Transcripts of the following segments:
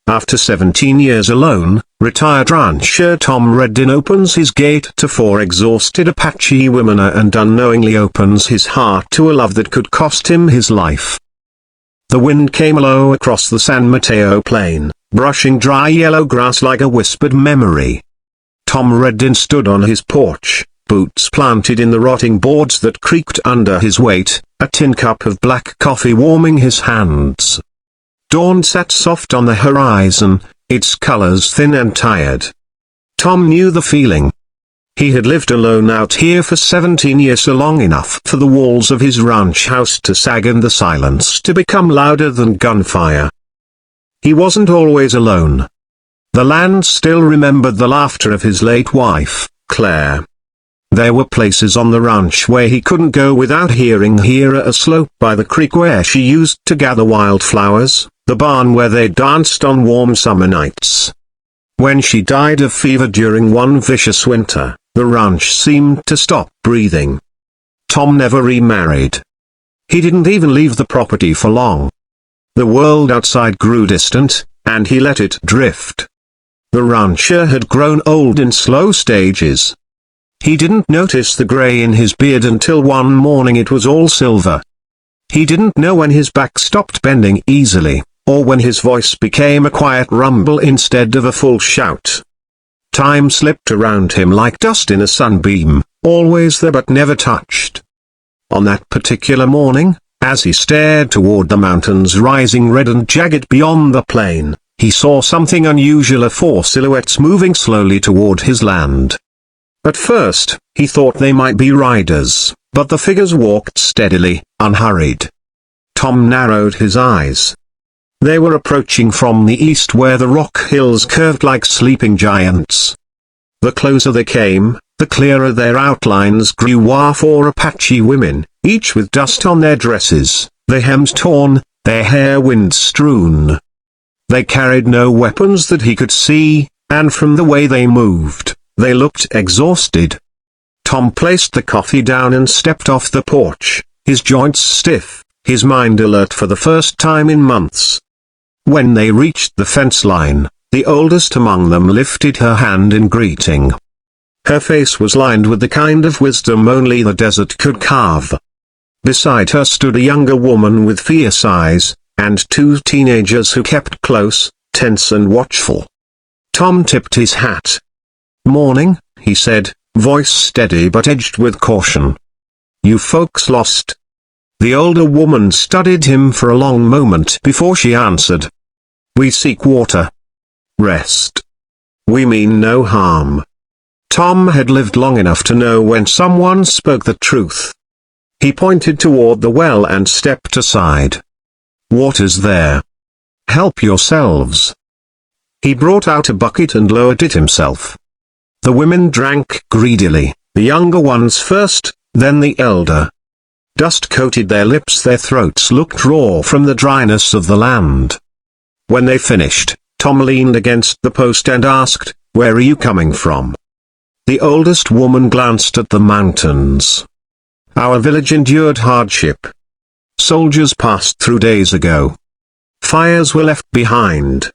After 17 years alone, retired rancher Tom Reddin opens his gate to 4 exhausted Apache women and unknowingly opens his heart to a love that could cost him his life. The wind came low across the San Mateo plain, brushing dry yellow grass like a whispered memory. Tom Reddin stood on his porch, boots planted in the rotting boards that creaked under his weight, a tin cup of black coffee warming his hands. Dawn sat soft on the horizon, its colors thin and tired. Tom knew the feeling. He had lived alone out here for 17 years, so long enough for the walls of his ranch house to sag and the silence to become louder than gunfire. He wasn't always alone. The land still remembered the laughter of his late wife, Claire. There were places on the ranch where he couldn't go without hearing her, a slope by the creek where she used to gather wildflowers, the barn where they danced on warm summer nights. When she died of fever during one vicious winter, the ranch seemed to stop breathing. Tom never remarried. He didn't even leave the property for long. The world outside grew distant, and he let it drift. The rancher had grown old in slow stages. He didn't notice the gray in his beard until one morning it was all silver. He didn't know when his back stopped bending easily, or when his voice became a quiet rumble instead of a full shout. Time slipped around him like dust in a sunbeam, always there but never touched. On that particular morning, as he stared toward the mountains rising red and jagged beyond the plain, he saw something unusual: 4 silhouettes moving slowly toward his land. At first, he thought they might be riders, but the figures walked steadily, unhurried. Tom narrowed his eyes. They were approaching from the east where the rock hills curved like sleeping giants. The closer they came, the clearer their outlines grew. 4 Apache women, each with dust on their dresses, their hems torn, their hair wind-strewn. They carried no weapons that he could see, and from the way they moved, they looked exhausted. Tom placed the coffee down and stepped off the porch, his joints stiff, his mind alert for the first time in months. When they reached the fence line, the oldest among them lifted her hand in greeting. Her face was lined with the kind of wisdom only the desert could carve. Beside her stood a younger woman with fierce eyes, and 2 teenagers who kept close, tense and watchful. Tom tipped his hat. "Morning," he said, voice steady but edged with caution. "You folks lost?" The older woman studied him for a long moment before she answered. "We seek water. Rest. We mean no harm." Tom had lived long enough to know when someone spoke the truth. He pointed toward the well and stepped aside. "Water's there. Help yourselves." He brought out a bucket and lowered it himself. The women drank greedily, the younger ones first, then the elder. Dust coated their lips, their throats looked raw from the dryness of the land. When they finished, Tom leaned against the post and asked, "Where are you coming from?" The oldest woman glanced at the mountains. "Our village endured hardship. Soldiers passed through days ago. Fires were left behind."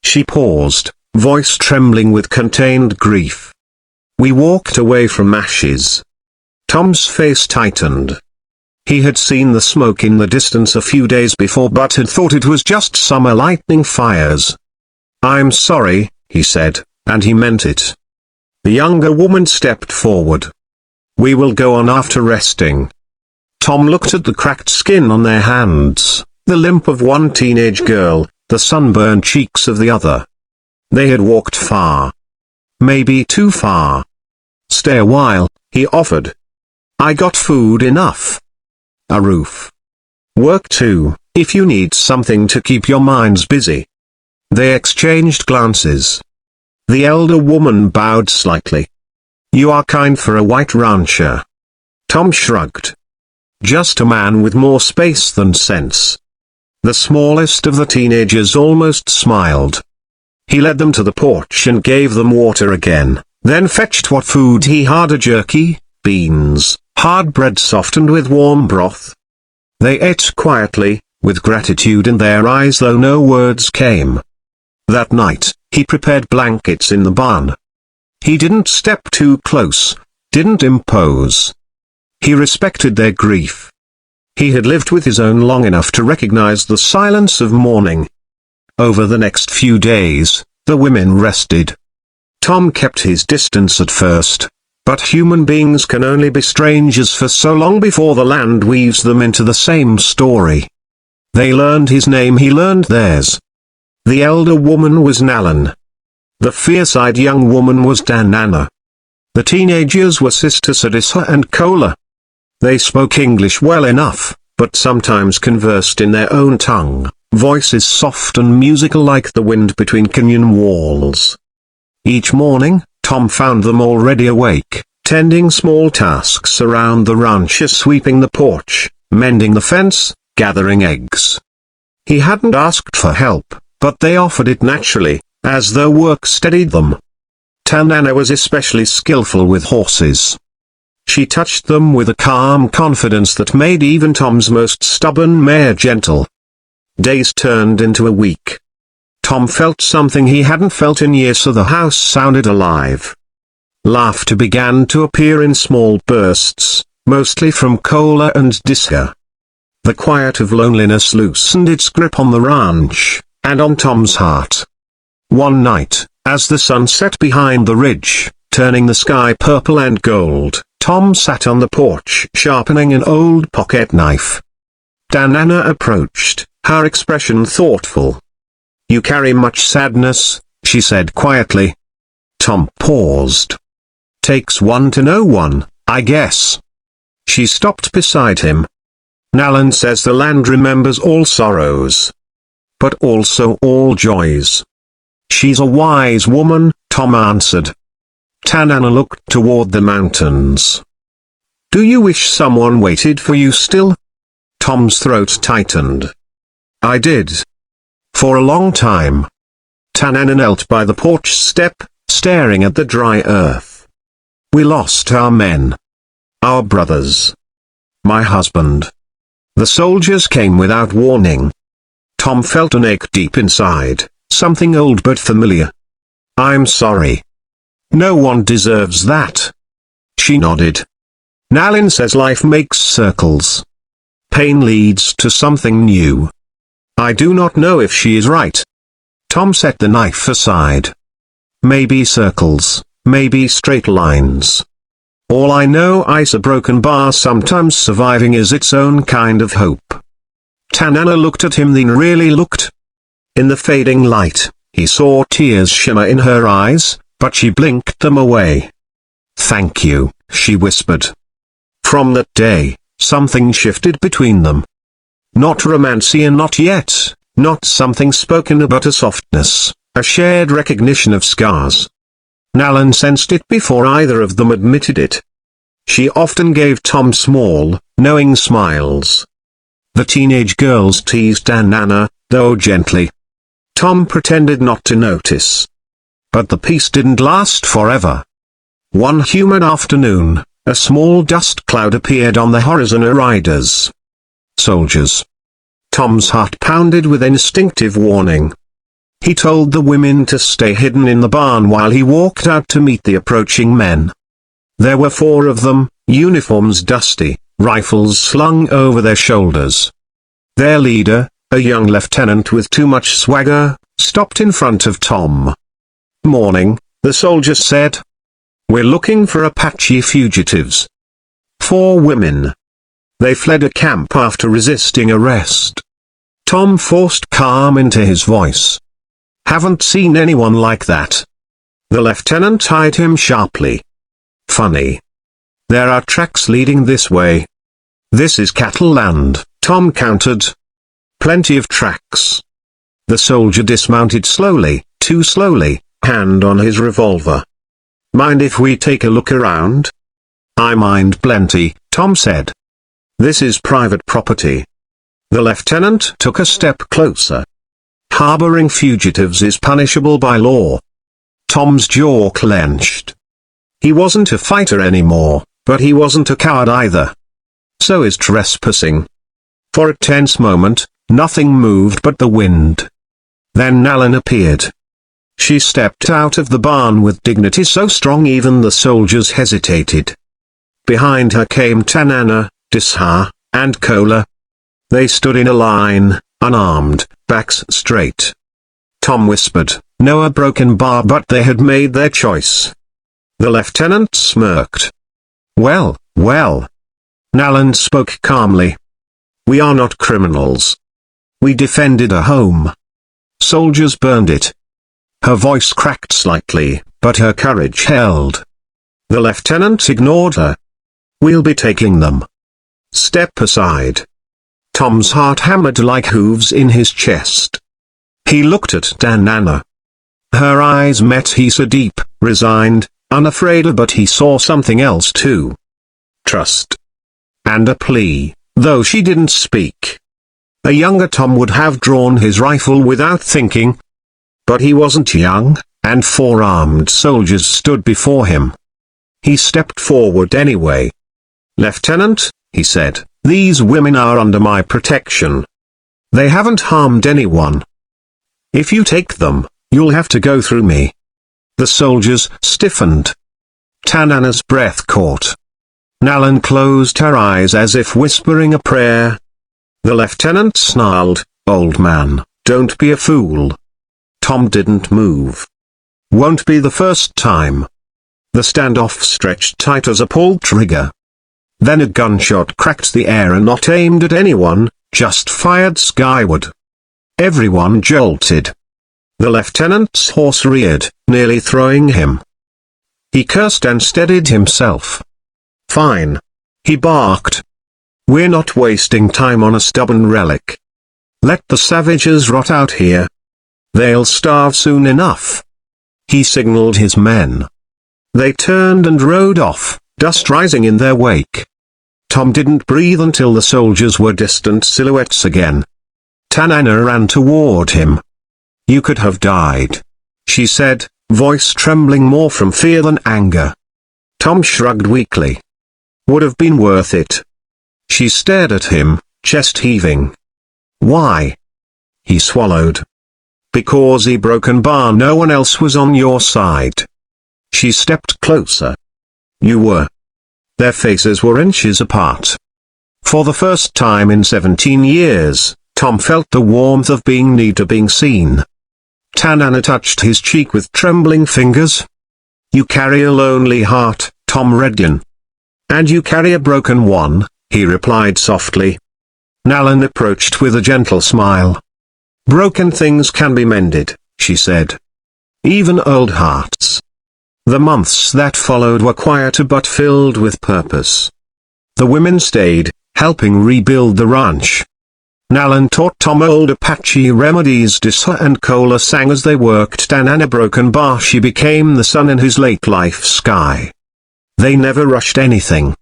She paused, voice trembling with contained grief. "We walked away from ashes." Tom's face tightened. He had seen the smoke in the distance a few days before but had thought it was just summer lightning fires. "I'm sorry," he said, and he meant it. The younger woman stepped forward. "We will go on after resting." Tom looked at the cracked skin on their hands, the limp of one teenage girl, the sunburned cheeks of the other. They had walked far. Maybe too far. "Stay a while," he offered. "I got food enough. A roof. Work too, if you need something to keep your minds busy." They exchanged glances. The elder woman bowed slightly. "You are kind for a white rancher." Tom shrugged. "Just a man with more space than sense." The smallest of the teenagers almost smiled. He led them to the porch and gave them water again, then fetched what food he had: a jerky, beans, hard bread softened with warm broth. They ate quietly, with gratitude in their eyes though no words came. That night, he prepared blankets in the barn. He didn't step too close, didn't impose. He respected their grief. He had lived with his own long enough to recognize the silence of mourning. Over the next few days, the women rested. Tom kept his distance at first, but human beings can only be strangers for so long before the land weaves them into the same story. They learned his name, he learned theirs. The elder woman was Nalan. The fierce-eyed young woman was Danana. The teenagers were Sister Sadissa and Kola. They spoke English well enough, but sometimes conversed in their own tongue, voices soft and musical like the wind between canyon walls. Each morning, Tom found them already awake, tending small tasks around the ranch, sweeping the porch, mending the fence, gathering eggs. He hadn't asked for help, but they offered it naturally, as though work steadied them. Tanana was especially skillful with horses. She touched them with a calm confidence that made even Tom's most stubborn mare gentle. Days turned into a week. Tom felt something he hadn't felt in years, so the house sounded alive. Laughter began to appear in small bursts, mostly from Kola and Diska. The quiet of loneliness loosened its grip on the ranch, and on Tom's heart. One night, as the sun set behind the ridge, turning the sky purple and gold, Tom sat on the porch sharpening an old pocket knife. Danana approached, her expression thoughtful. "You carry much sadness," she said quietly. Tom paused. "Takes one to know one, I guess." She stopped beside him. "Nalan says the land remembers all sorrows, but also all joys." "She's a wise woman," Tom answered. Tanana looked toward the mountains. "Do you wish someone waited for you still?" Tom's throat tightened. "I did. For a long time." Tanana knelt by the porch step, staring at the dry earth. "We lost our men. Our brothers. My husband. The soldiers came without warning." Tom felt an ache deep inside, something old but familiar. "I'm sorry. No one deserves that." She nodded. "Nalin says life makes circles. Pain leads to something new. I do not know if she is right." Tom set the knife aside. "Maybe circles, maybe straight lines. All I know is a broken bar sometimes surviving is its own kind of hope." Tanana looked at him, then really looked. In the fading light, he saw tears shimmer in her eyes, but she blinked them away. "Thank you," she whispered. From that day, something shifted between them. Not romancey, not yet, not something spoken, but a softness, a shared recognition of scars. Nalan sensed it before either of them admitted it. She often gave Tom small, knowing smiles. The teenage girls teased Tanana, though gently. Tom pretended not to notice. But the peace didn't last forever. One humid afternoon, a small dust cloud appeared on the horizon. Riders. Soldiers. Tom's heart pounded with instinctive warning. He told the women to stay hidden in the barn while he walked out to meet the approaching men. There were 4 of them, uniforms dusty, rifles slung over their shoulders. Their leader, a young lieutenant with too much swagger, stopped in front of Tom. "Morning," the soldier said. "We're looking for Apache fugitives." 4 women. They fled a camp after resisting arrest. Tom forced calm into his voice. "Haven't seen anyone like that." The lieutenant eyed him sharply. "Funny. There are tracks leading this way." "This is cattle land," Tom countered. "Plenty of tracks." The soldier dismounted slowly, too slowly, hand on his revolver. "Mind if we take a look around?" "I mind plenty," Tom said. "This is private property." The lieutenant took a step closer. "Harboring fugitives is punishable by law." Tom's jaw clenched. He wasn't a fighter anymore, but he wasn't a coward either. So is trespassing. For a tense moment, nothing moved but the wind. Then Nalan appeared. She stepped out of the barn with dignity so strong even the soldiers hesitated. Behind her came Tanana, Disha, and Kola. They stood in a line, unarmed, backs straight. Tom whispered, "No, a broken bar," but they had made their choice. The lieutenant smirked. Well. Nalan spoke calmly. "We are not criminals. We defended a home. Soldiers burned it." Her voice cracked slightly, but her courage held. The lieutenant ignored her. "We'll be taking them. Step aside." Tom's heart hammered like hooves in his chest. He looked at Tanana. Her eyes met his, deep, resigned, unafraid, but he saw something else too. Trust. And a plea, though she didn't speak. A younger Tom would have drawn his rifle without thinking. But he wasn't young, and 4 armed soldiers stood before him. He stepped forward anyway. "Lieutenant," he said, "these women are under my protection. They haven't harmed anyone. If you take them, you'll have to go through me." The soldiers stiffened. Tanana's breath caught. Nalan closed her eyes as if whispering a prayer. The lieutenant snarled, "Old man, don't be a fool." Tom didn't move. "Won't be the first time." The standoff stretched tight as a pulled trigger. Then a gunshot cracked the air, and not aimed at anyone, just fired skyward. Everyone jolted. The lieutenant's horse reared, nearly throwing him. He cursed and steadied himself. "Fine," he barked. "We're not wasting time on a stubborn relic. Let the savages rot out here. They'll starve soon enough." He signaled his men. They turned and rode off, dust rising in their wake. Tom didn't breathe until the soldiers were distant silhouettes again. Tanana ran toward him. "You could have died," she said, voice trembling more from fear than anger. Tom shrugged weakly. "Would have been worth it." She stared at him, chest heaving. "Why?" He swallowed. "Because he broken bar, no one else was on your side." She stepped closer. "You were." Their faces were inches apart. For the first time in 17 years, Tom felt the warmth of being near to being seen. Tanana touched his cheek with trembling fingers. "You carry a lonely heart, Tom Reddin." "And you carry a broken one," he replied softly. Nalan approached with a gentle smile. "Broken things can be mended," she said. "Even old hearts." The months that followed were quieter but filled with purpose. The women stayed, helping rebuild the ranch. Nalan taught Tom old Apache remedies. Disha and Kola sang as they worked. Tanana broken bar. She became the sun in his late life sky. They never rushed anything.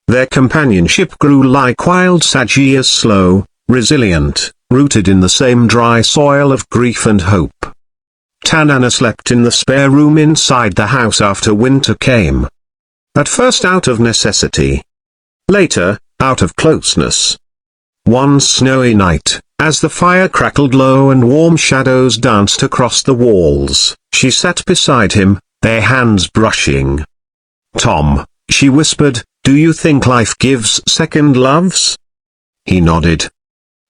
Their companionship grew like wild sagias, slow, resilient, rooted in the same dry soil of grief and hope. Tanana slept in the spare room inside the house after winter came. At first out of necessity. Later, out of closeness. One snowy night, as the fire crackled low and warm shadows danced across the walls, she sat beside him, their hands brushing. "Tom," she whispered, "do you think life gives second loves?" He nodded.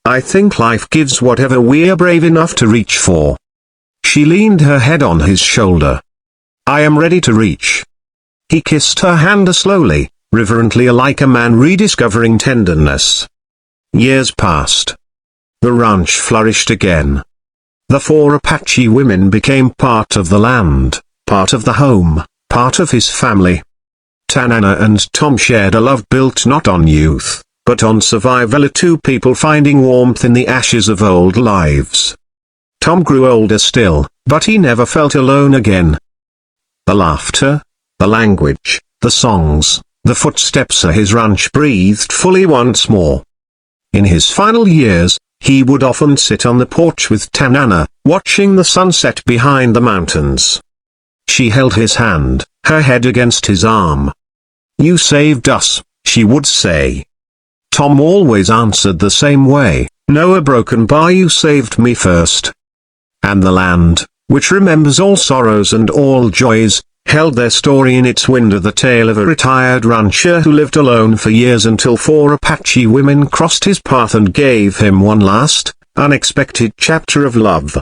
"I think life gives whatever we're brave enough to reach for." She leaned her head on his shoulder. "I am ready to reach." He kissed her hand slowly, reverently, like a man rediscovering tenderness. Years passed. The ranch flourished again. The 4 Apache women became part of the land, part of the home, part of his family. Tanana and Tom shared a love built not on youth, but on survival, 2 people finding warmth in the ashes of old lives. Tom grew older still, but he never felt alone again. The laughter, the language, the songs, the footsteps of his ranch breathed fully once more. In his final years, he would often sit on the porch with Tanana, watching the sunset behind the mountains. She held his hand, her head against his arm. "You saved us," she would say. Tom always answered the same way, "No, a broken bar, you saved me first." and the land, which remembers all sorrows and all joys, held their story in its window, the tale of a retired rancher who lived alone for years until 4 Apache women crossed his path and gave him one last, unexpected chapter of love.